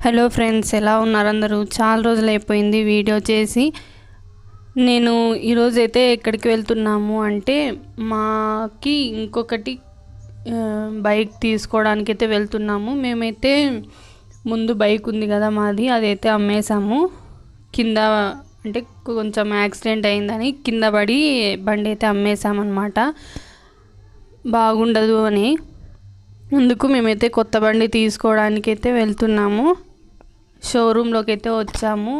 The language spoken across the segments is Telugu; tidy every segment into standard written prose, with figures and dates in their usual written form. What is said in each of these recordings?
హలో ఫ్రెండ్స్, ఎలా ఉన్నారు అందరూ? చాలా రోజులు అయిపోయింది వీడియో చేసి. నేను ఈరోజైతే ఎక్కడికి వెళ్తున్నాము అంటే మాకి ఇంకొకటి బైక్ తీసుకోవడానికి అయితే వెళ్తున్నాము. మేమైతే ముందు బైక్ ఉంది కదా మాది, అదైతే అమ్మేసాము. కింద అంటే కొంచెం యాక్సిడెంట్ అయిందని కింద పడి బండి అయితే అమ్మేసామన్నమాట, బాగుండదు అని. అందుకు మేమైతే కొత్త బండి తీసుకోవడానికి అయితే వెళ్తున్నాము. షోరూంలోకి అయితే వచ్చాము.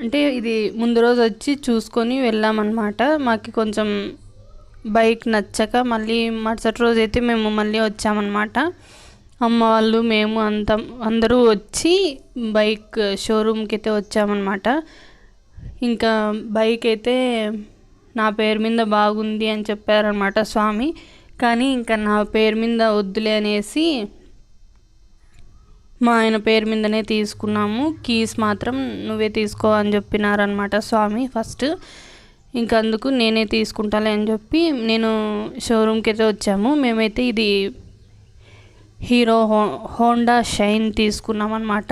అంటే ఇది ముందు రోజు వచ్చి చూసుకొని వెళ్ళామన్నమాట. మాకు కొంచెం బైక్ నచ్చక మళ్ళీ మరుసటి రోజు అయితే మేము మళ్ళీ వచ్చామన్నమాట. అమ్మ వాళ్ళు మేము అందరూ వచ్చి బైక్ షోరూమ్కి అయితే వచ్చామన్నమాట. ఇంకా బైక్ అయితే నా పేరు మీద బాగుంది అని చెప్పారనమాట స్వామి. కానీ ఇంకా నా పేరు మీద వద్దులే అనేసి మా ఆయన పేరు మీదనే తీసుకున్నాము. కీస్ మాత్రం నువ్వే తీసుకో అని చెప్పినారనమాట స్వామి ఫస్ట్. ఇంకా అందుకు నేనే తీసుకుంటాలే అని చెప్పి నేను షోరూమ్కి అయితే వచ్చాము. మేమైతే ఇది హీరో హోండా షైన్ తీసుకున్నాం అనమాట,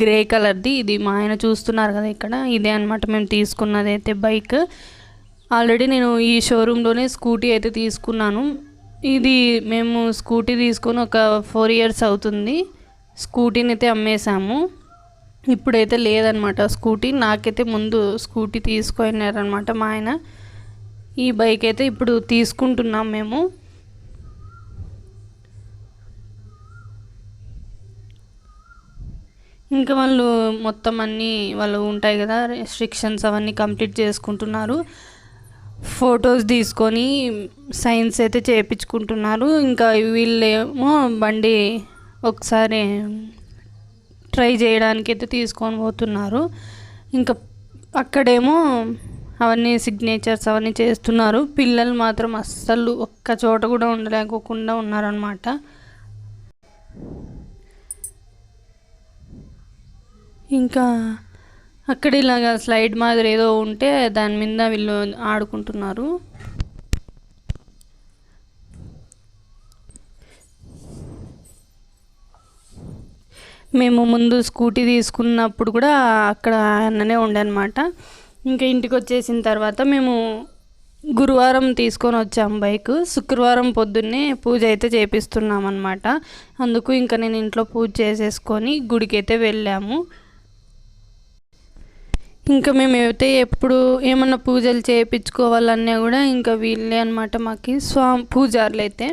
గ్రే కలర్ది. ఇది మా ఆయన చూస్తున్నారు కదా ఇక్కడ, ఇదే అనమాట మేము తీసుకున్నది అయితే బైక్. ఆల్రెడీ నేను ఈ షోరూంలోనే స్కూటీ అయితే తీసుకున్నాను. ఇది మేము స్కూటీ తీసుకొని ఒక 4 years అవుతుంది. స్కూటీని అయితే అమ్మేశాము. ఇప్పుడైతే లేదనమాట స్కూటీ. నాకైతే ముందు స్కూటీ తీసుకున్నారనమాట మా ఆయన. ఈ బైక్ అయితే ఇప్పుడు తీసుకుంటున్నాం మేము. ఇంకా వాళ్ళు మొత్తం అన్నీ వాళ్ళు ఉంటాయి కదా రెస్ట్రిక్షన్స్, అవన్నీ కంప్లీట్ చేసుకుంటున్నారు. ఫొటోస్ తీసుకొని సైన్స్ అయితే చేయించుకుంటున్నారు. ఇంకా వీళ్ళేమో బండి ఒకసారి ట్రై చేయడానికి అయితే తీసుకొని పోతున్నారు. ఇంకా అక్కడేమో అవన్నీ సిగ్నేచర్స్ అవన్నీ చేస్తున్నారు. పిల్లలు మాత్రం అస్సలు ఒక్క చోట కూడా ఉండలేకోకుండా ఉన్నారనమాట. ఇంకా అక్కడ ఇలాగా స్లైడ్ మాదిరి ఏదో ఉంటే దాని మీద వీళ్ళు ఆడుకుంటున్నారు. మేము ముందు స్కూటీ తీసుకున్నప్పుడు కూడా అక్కడ అన్ననే ఉండనమాట. ఇంకా ఇంటికి వచ్చేసిన తర్వాత మేము గురువారం తీసుకొని వచ్చాము బైక్. శుక్రవారం పొద్దున్నే పూజ అయితే చేపిస్తున్నాం అనమాట. అందుకు ఇంకా నేను ఇంట్లో పూజ చేసేసుకొని గుడికి అయితే వెళ్ళాము. ఇంకా మేమైతే ఎప్పుడు ఏమన్నా పూజలు చేయించుకోవాలన్నా కూడా ఇంకా వీళ్ళే అనమాట మాకు పూజారులు అయితే.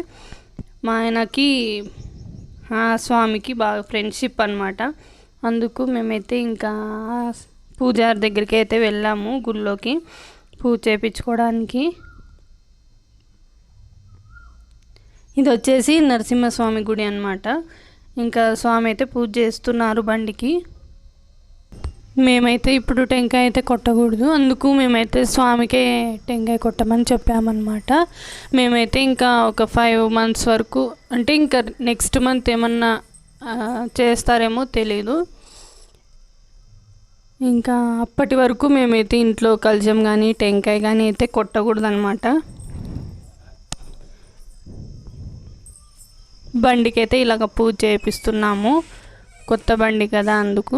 మా ఆయనకి స్వామికి బాగా ఫ్రెండ్షిప్ అనమాట. అందుకు మేమైతే ఇంకా పూజారి దగ్గరికి అయితే వెళ్ళాము, గుళ్ళోకి పూజ చేయించుకోవడానికి. ఇది వచ్చేసి నరసింహస్వామి గుడి అనమాట. ఇంకా స్వామి అయితే పూజ చేస్తున్నారు బండికి. మేమైతే ఇప్పుడు టెంకాయ అయితే కొట్టకూడదు, అందుకు మేమైతే స్వామికే టెంకాయ కొట్టమని చెప్పామన్నమాట. మేమైతే ఇంకా ఒక 5 months వరకు, అంటే ఇంకా నెక్స్ట్ మంత్ ఏమన్నా చేస్తారేమో తెలీదు. ఇంకా అప్పటి వరకు మేమైతే ఇంట్లో కలశం కానీ టెంకాయ కానీ అయితే కొట్టకూడదు అనమాట. బండికి అయితే ఇలాగ పూజ చేపిస్తున్నాము, కొత్త బండి కదా అందుకు.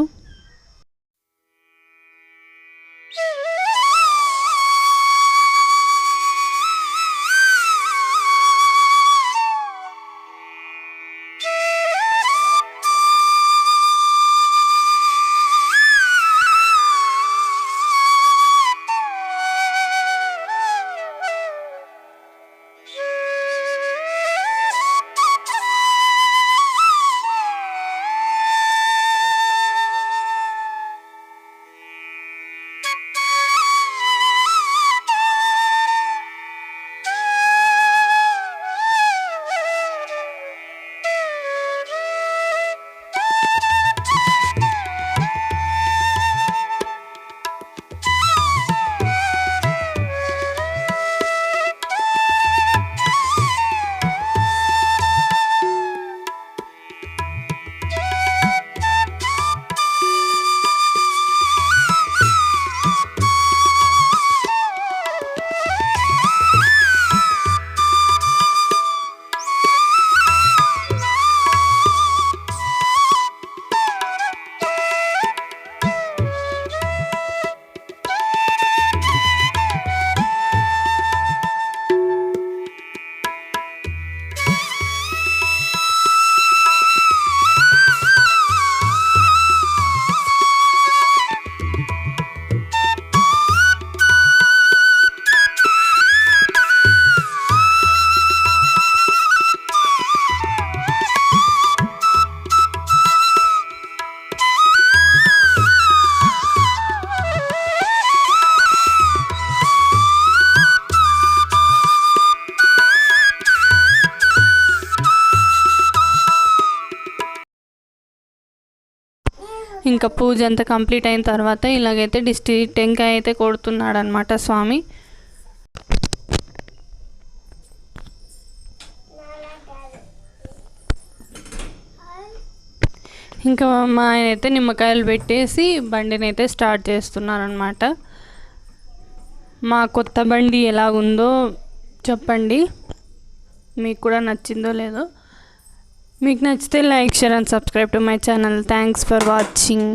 ఇంకా పూజ అంతా కంప్లీట్ అయిన తర్వాత ఇలాగైతే టెంకాయ అయితే కొడుతున్నాడు అనమాట స్వామి. ఇంకా మా ఆయన అయితే నిమ్మకాయలు పెట్టేసి బండిని అయితే స్టార్ట్ చేస్తున్నారనమాట. మా కొత్త బండి ఎలాగుందో చెప్పండి, మీకు కూడా నచ్చిందో లేదో. మీకు నచ్చితే like, share and subscribe to my channel. Thanks for watching.